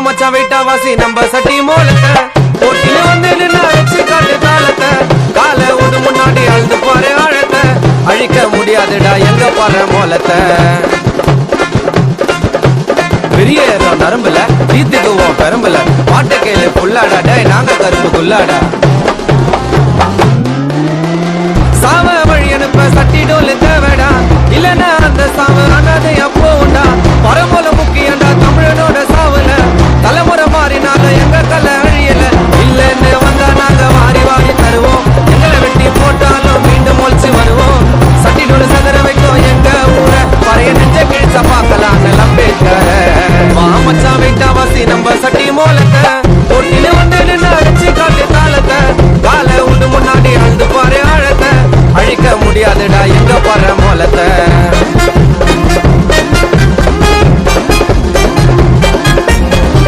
மச்சான் வெயிட்டா வாசி நம்ம சட்டி மோலத்தை போட்டின்னு வந்து நின்று அழைச்சு காட்டு தாளத்தை காலை ஓடு முன்னாடி அழுது பாரு ஆழத்தை அழிக்க முடியாதுடா எங்க பாரு மோலத்தை பெரிய நரம்புல தீத்துக்குவோம் பெரம்புல பாட்ட கையில புல்லாடா டே நாங்க கருப்பு குல்லாடா சாவ வழி அனுப்ப சட்டி டோலு தேவைடா இல்லன்னா அந்த சாவ அனாதை அப்போ உண்டா பரம்போல முக்கியண்டா தமிழனோட சாவுல தலைமுறை மாறினாலும் எங்க கலை அழியல இல்லன்னு வந்தா நாங்க வாரி வாரி தருவோம் எங்களை வெட்டி போட்டாலும் மீண்டும் ஒழிச்சு வருவோம் சட்டி டோலு சதற வைக்கும் எங்க ஊரை பறைய நெஞ்ச கிழிச்ச பார்க்கலாம் அம்பேத்கர் மாமச்சான் வெயிட்டா வாசி நம்ம சட்டி மோலத்தை